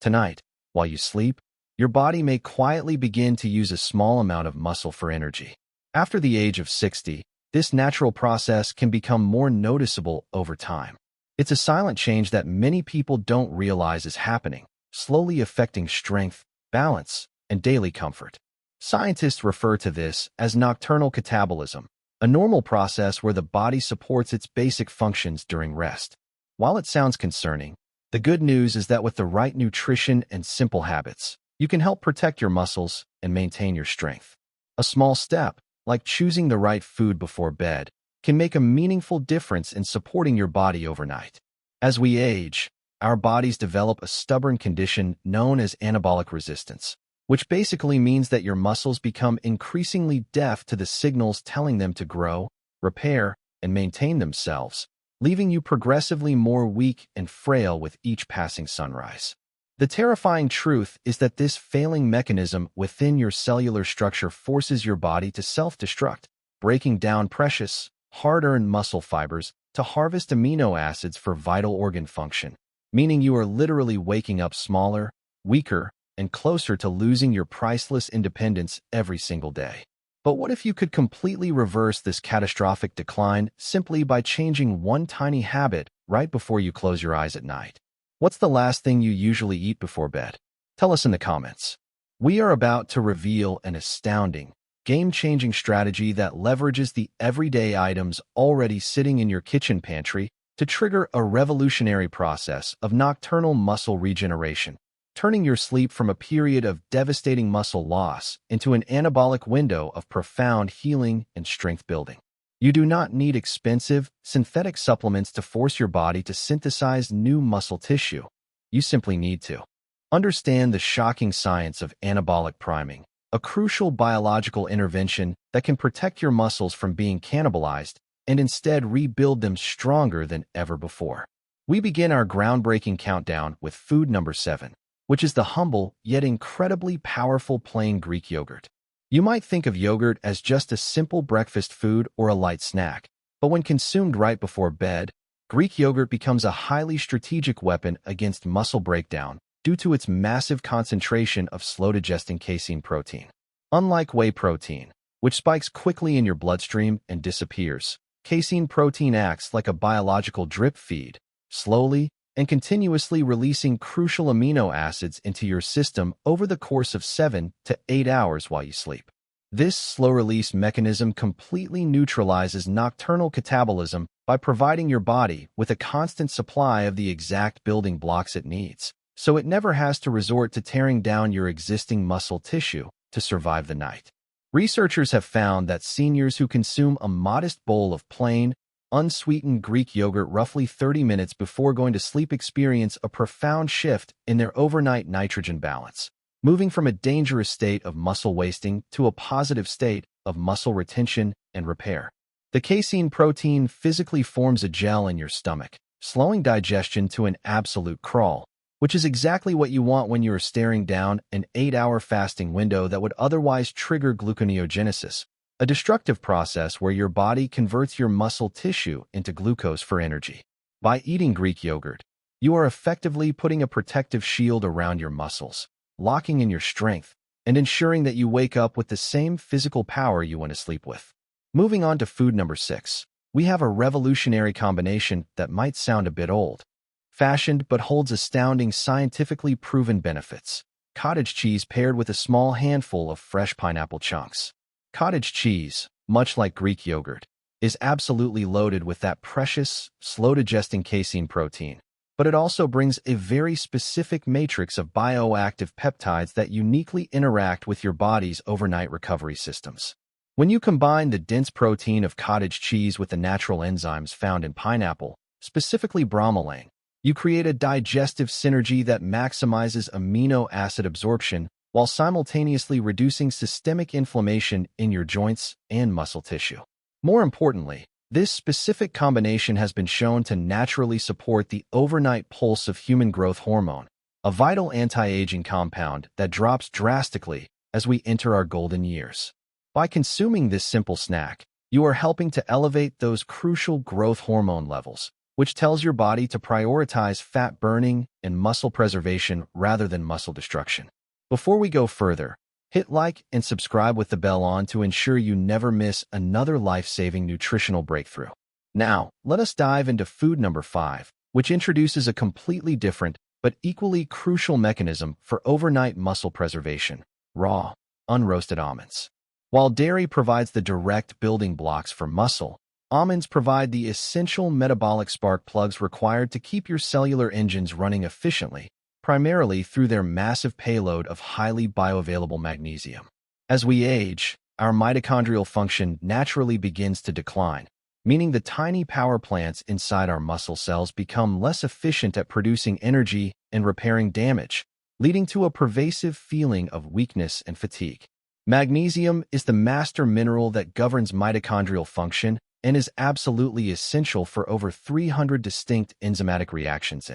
Tonight, while you sleep, your body may quietly begin to use a small amount of muscle for energy. After the age of 60, this natural process can become more noticeable over time. It's a silent change that many people don't realize is happening, slowly affecting strength, balance, and daily comfort. Scientists refer to this as nocturnal catabolism, a normal process where the body supports its basic functions during rest. While it sounds concerning, the good news is that with the right nutrition and simple habits, you can help protect your muscles and maintain your strength. A small step, like choosing the right food before bed, can make a meaningful difference in supporting your body overnight. As we age, our bodies develop a stubborn condition known as anabolic resistance, which basically means that your muscles become increasingly deaf to the signals telling them to grow, repair, and maintain themselves, leaving you progressively more weak and frail with each passing sunrise. The terrifying truth is that this failing mechanism within your cellular structure forces your body to self-destruct, breaking down precious, hard-earned muscle fibers to harvest amino acids for vital organ function, meaning you are literally waking up smaller, weaker, and closer to losing your priceless independence every single day. But what if you could completely reverse this catastrophic decline simply by changing one tiny habit right before you close your eyes at night? What's the last thing you usually eat before bed? Tell us in the comments. We are about to reveal an astounding, game-changing strategy that leverages the everyday items already sitting in your kitchen pantry to trigger a revolutionary process of nocturnal muscle regeneration, turning your sleep from a period of devastating muscle loss into an anabolic window of profound healing and strength building. You do not need expensive, synthetic supplements to force your body to synthesize new muscle tissue. You simply need to understand the shocking science of anabolic priming, a crucial biological intervention that can protect your muscles from being cannibalized and instead rebuild them stronger than ever before. We begin our groundbreaking countdown with food number 7, which is the humble yet incredibly powerful plain Greek yogurt. You might think of yogurt as just a simple breakfast food or a light snack, but when consumed right before bed, Greek yogurt becomes a highly strategic weapon against muscle breakdown due to its massive concentration of slow-digesting casein protein. Unlike whey protein, which spikes quickly in your bloodstream and disappears, casein protein acts like a biological drip feed, slowly and continuously releasing crucial amino acids into your system over the course of 7 to 8 hours while you sleep. This slow-release mechanism completely neutralizes nocturnal catabolism by providing your body with a constant supply of the exact building blocks it needs, so it never has to resort to tearing down your existing muscle tissue to survive the night. Researchers have found that seniors who consume a modest bowl of plain, unsweetened Greek yogurt roughly 30 minutes before going to sleep experience a profound shift in their overnight nitrogen balance, moving from a dangerous state of muscle wasting to a positive state of muscle retention and repair. The casein protein physically forms a gel in your stomach, slowing digestion to an absolute crawl, which is exactly what you want when you are staring down an 8-hour fasting window that would otherwise trigger gluconeogenesis, a destructive process where your body converts your muscle tissue into glucose for energy. By eating Greek yogurt, you are effectively putting a protective shield around your muscles, locking in your strength, and ensuring that you wake up with the same physical power you went to sleep with. Moving on to food number 6, we have a revolutionary combination that might sound a bit old-fashioned but holds astounding scientifically proven benefits. Cottage cheese paired with a small handful of fresh pineapple chunks. Cottage cheese, much like Greek yogurt, is absolutely loaded with that precious, slow-digesting casein protein, but it also brings a very specific matrix of bioactive peptides that uniquely interact with your body's overnight recovery systems. When you combine the dense protein of cottage cheese with the natural enzymes found in pineapple, specifically bromelain, you create a digestive synergy that maximizes amino acid absorption while simultaneously reducing systemic inflammation in your joints and muscle tissue. More importantly, this specific combination has been shown to naturally support the overnight pulse of human growth hormone, a vital anti-aging compound that drops drastically as we enter our golden years. By consuming this simple snack, you are helping to elevate those crucial growth hormone levels, which tells your body to prioritize fat burning and muscle preservation rather than muscle destruction. Before we go further, hit like and subscribe with the bell on to ensure you never miss another life-saving nutritional breakthrough. Now, let us dive into food number 5, which introduces a completely different but equally crucial mechanism for overnight muscle preservation: raw, unroasted almonds. While dairy provides the direct building blocks for muscle, almonds provide the essential metabolic spark plugs required to keep your cellular engines running efficiently, primarily through their massive payload of highly bioavailable magnesium. As we age, our mitochondrial function naturally begins to decline, meaning the tiny power plants inside our muscle cells become less efficient at producing energy and repairing damage, leading to a pervasive feeling of weakness and fatigue. Magnesium is the master mineral that governs mitochondrial function and is absolutely essential for over 300 distinct enzymatic reactions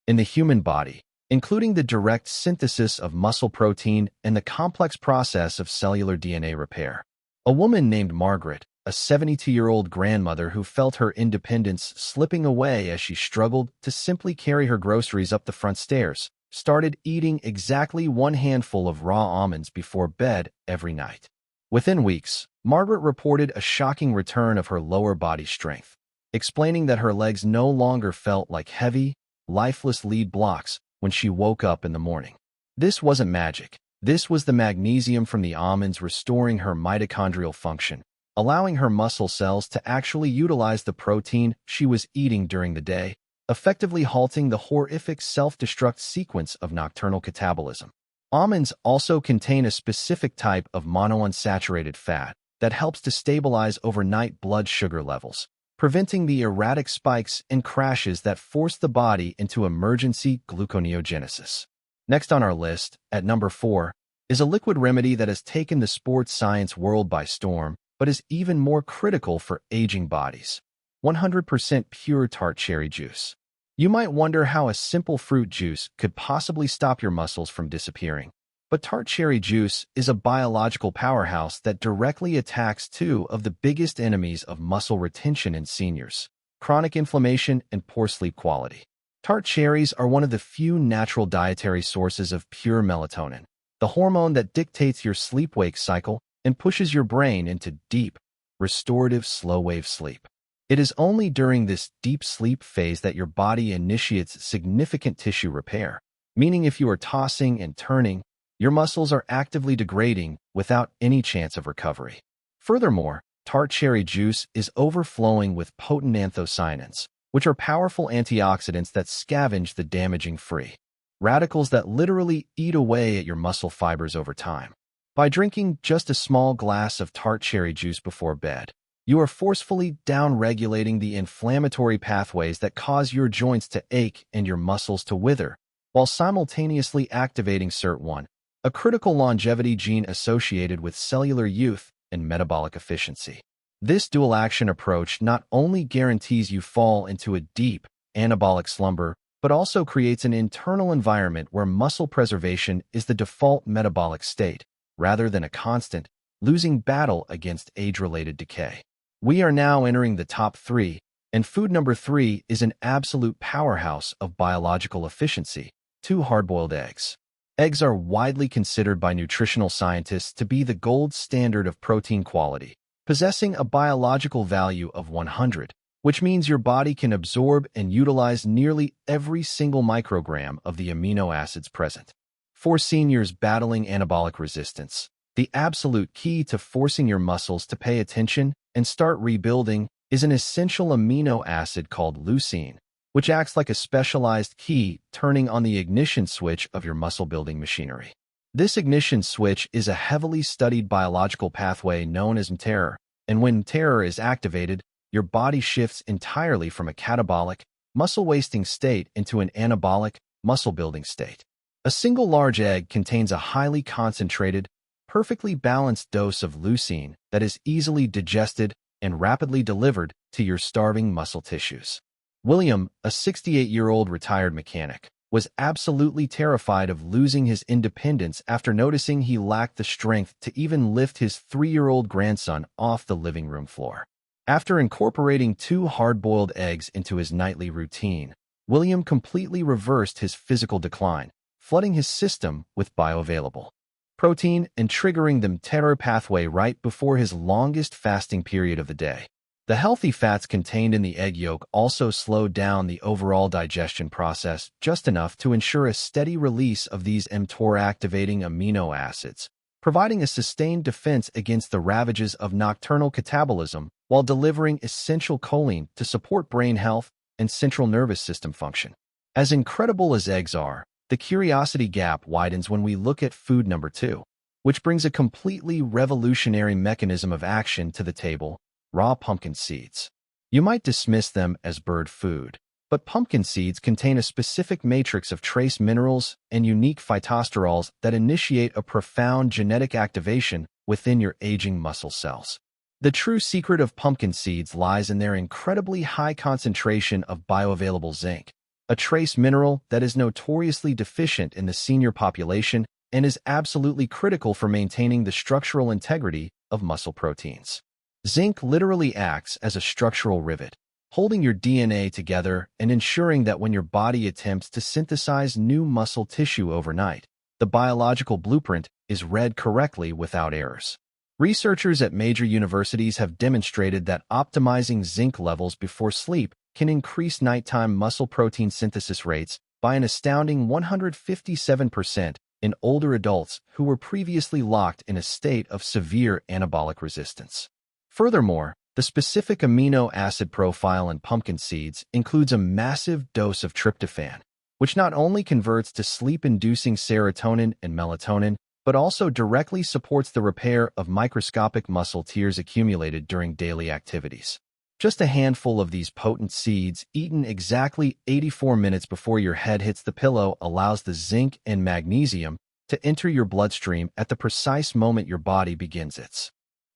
in the human body, including the direct synthesis of muscle protein and the complex process of cellular DNA repair. A woman named Margaret, a 72-year-old grandmother who felt her independence slipping away as she struggled to simply carry her groceries up the front stairs, started eating exactly one handful of raw almonds before bed every night. Within weeks, Margaret reported a shocking return of her lower body strength, explaining that her legs no longer felt like heavy, lifeless lead blocks when she woke up in the morning. This wasn't magic. This was the magnesium from the almonds restoring her mitochondrial function, allowing her muscle cells to actually utilize the protein she was eating during the day, effectively halting the horrific self-destruct sequence of nocturnal catabolism. Almonds also contain a specific type of monounsaturated fat that helps to stabilize overnight blood sugar levels, preventing the erratic spikes and crashes that force the body into emergency gluconeogenesis. Next on our list, at number 4, is a liquid remedy that has taken the sports science world by storm, but is even more critical for aging bodies: 100% pure Tart cherry juice. You might wonder how a simple fruit juice could possibly stop your muscles from disappearing. But Tart cherry juice is a biological powerhouse that directly attacks two of the biggest enemies of muscle retention in seniors: chronic inflammation and poor sleep quality. Tart cherries are one of the few natural dietary sources of pure melatonin, the hormone that dictates your sleep-wake cycle and pushes your brain into deep, restorative slow-wave sleep. It is only during this deep sleep phase that your body initiates significant tissue repair, meaning if you are tossing and turning, your muscles are actively degrading without any chance of recovery. Furthermore, Tart cherry juice is overflowing with potent anthocyanins, which are powerful antioxidants that scavenge the damaging free radicals that literally eat away at your muscle fibers over time. By drinking just a small glass of Tart cherry juice before bed, you are forcefully down-regulating the inflammatory pathways that cause your joints to ache and your muscles to wither, while simultaneously activating SIRT1, a critical longevity gene associated with cellular youth and metabolic efficiency. This dual-action approach not only guarantees you fall into a deep, anabolic slumber, but also creates an internal environment where muscle preservation is the default metabolic state, rather than a constant, losing battle against age-related decay. We are now entering the top 3, and food number 3 is an absolute powerhouse of biological efficiency: 2 hard-boiled eggs. Eggs are widely considered by nutritional scientists to be the gold standard of protein quality, possessing a biological value of 100, which means your body can absorb and utilize nearly every single microgram of the amino acids present. For seniors battling anabolic resistance, the absolute key to forcing your muscles to pay attention and start rebuilding is an essential amino acid called leucine, which acts like a specialized key turning on the ignition switch of your muscle-building machinery. This ignition switch is a heavily studied biological pathway known as mTOR, and when mTOR is activated, your body shifts entirely from a catabolic, muscle-wasting state into an anabolic, muscle-building state. A single large egg contains a highly concentrated, perfectly balanced dose of leucine that is easily digested and rapidly delivered to your starving muscle tissues. William, a 68-year-old retired mechanic, was absolutely terrified of losing his independence after noticing he lacked the strength to even lift his 3-year-old grandson off the living room floor. After incorporating 2 hard-boiled eggs into his nightly routine, William completely reversed his physical decline, flooding his system with bioavailable protein and triggering the mTOR pathway right before his longest fasting period of the day. The healthy fats contained in the egg yolk also slowed down the overall digestion process just enough to ensure a steady release of these mTOR-activating amino acids, providing a sustained defense against the ravages of nocturnal catabolism while delivering essential choline to support brain health and central nervous system function. As incredible as eggs are, the curiosity gap widens when we look at food number 2, which brings a completely revolutionary mechanism of action to the table: raw pumpkin seeds. You might dismiss them as bird food, but pumpkin seeds contain a specific matrix of trace minerals and unique phytosterols that initiate a profound genetic activation within your aging muscle cells. The true secret of pumpkin seeds lies in their incredibly high concentration of bioavailable zinc, a trace mineral that is notoriously deficient in the senior population and is absolutely critical for maintaining the structural integrity of muscle proteins. Zinc literally acts as a structural rivet, holding your DNA together and ensuring that when your body attempts to synthesize new muscle tissue overnight, the biological blueprint is read correctly without errors. Researchers at major universities have demonstrated that optimizing zinc levels before sleep can increase nighttime muscle protein synthesis rates by an astounding 157% in older adults who were previously locked in a state of severe anabolic resistance. Furthermore, the specific amino acid profile in pumpkin seeds includes a massive dose of tryptophan, which not only converts to sleep-inducing serotonin and melatonin, but also directly supports the repair of microscopic muscle tears accumulated during daily activities. Just a handful of these potent seeds, eaten exactly 84 minutes before your head hits the pillow, allows the zinc and magnesium to enter your bloodstream at the precise moment your body begins its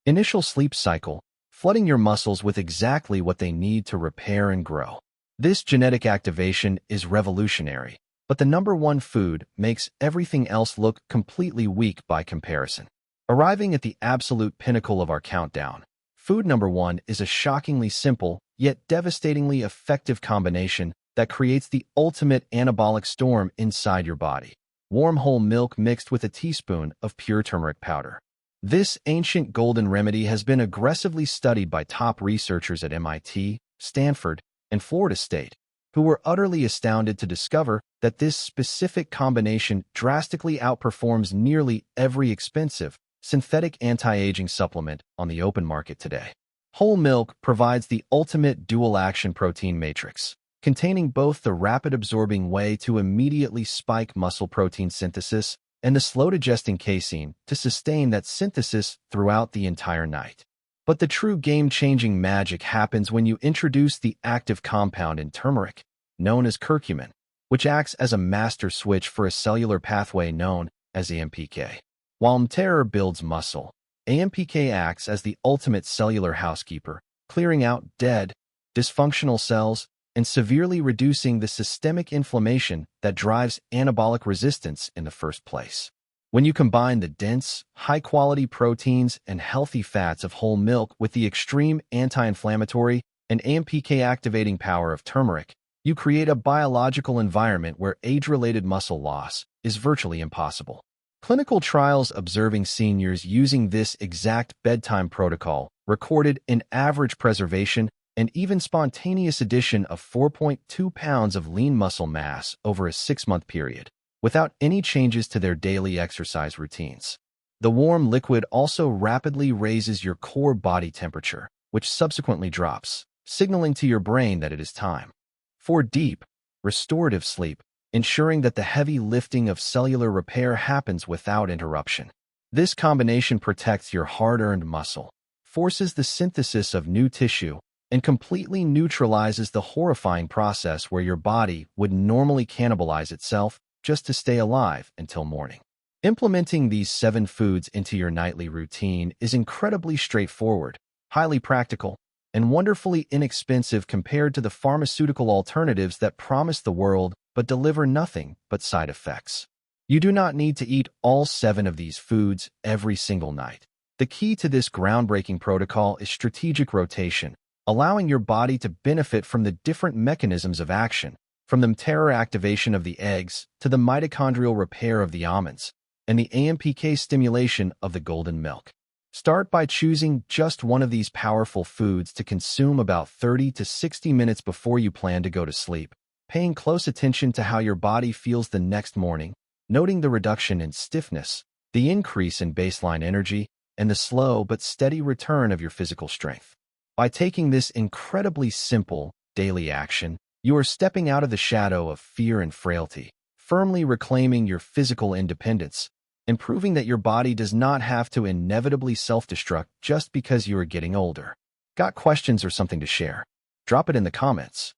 initial sleep cycle, flooding your muscles with exactly what they need to repair and grow. This genetic activation is revolutionary, but the number 1 food makes everything else look completely weak by comparison. Arriving at the absolute pinnacle of our countdown, food number 1 is a shockingly simple, yet devastatingly effective combination that creates the ultimate anabolic storm inside your body: warm whole milk mixed with a teaspoon of pure turmeric powder. This ancient golden remedy has been aggressively studied by top researchers at MIT, Stanford, and Florida State, who were utterly astounded to discover that this specific combination drastically outperforms nearly every expensive, synthetic anti-aging supplement on the open market today. Whole milk provides the ultimate dual-action protein matrix, containing both the rapid-absorbing way to immediately spike muscle protein synthesis and the slow-digesting casein to sustain that synthesis throughout the entire night. But the true game-changing magic happens when you introduce the active compound in turmeric, known as curcumin, which acts as a master switch for a cellular pathway known as AMPK. While mTOR builds muscle, AMPK acts as the ultimate cellular housekeeper, clearing out dead, dysfunctional cells and severely reducing the systemic inflammation that drives anabolic resistance in the first place. When you combine the dense, high-quality proteins and healthy fats of whole milk with the extreme anti-inflammatory and AMPK-activating power of turmeric, you create a biological environment where age-related muscle loss is virtually impossible. Clinical trials observing seniors using this exact bedtime protocol recorded an average preservation and even spontaneous addition of 4.2 pounds of lean muscle mass over a 6-month period, without any changes to their daily exercise routines. The warm liquid also rapidly raises your core body temperature, which subsequently drops, signaling to your brain that it is time for deep, restorative sleep, ensuring that the heavy lifting of cellular repair happens without interruption. This combination protects your hard-earned muscle, forces the synthesis of new tissue, and completely neutralizes the horrifying process where your body would normally cannibalize itself just to stay alive until morning. Implementing these 7 foods into your nightly routine is incredibly straightforward, highly practical, and wonderfully inexpensive compared to the pharmaceutical alternatives that promise the world but deliver nothing but side effects. You do not need to eat all 7 of these foods every single night. The key to this groundbreaking protocol is strategic rotation, allowing your body to benefit from the different mechanisms of action, from the terror activation of the eggs to the mitochondrial repair of the almonds and the AMPK stimulation of the golden milk. Start by choosing just one of these powerful foods to consume about 30 to 60 minutes before you plan to go to sleep, paying close attention to how your body feels the next morning, noting the reduction in stiffness, the increase in baseline energy, and the slow but steady return of your physical strength. By taking this incredibly simple, daily action, you are stepping out of the shadow of fear and frailty, firmly reclaiming your physical independence, and proving that your body does not have to inevitably self-destruct just because you are getting older. Got questions or something to share? Drop it in the comments.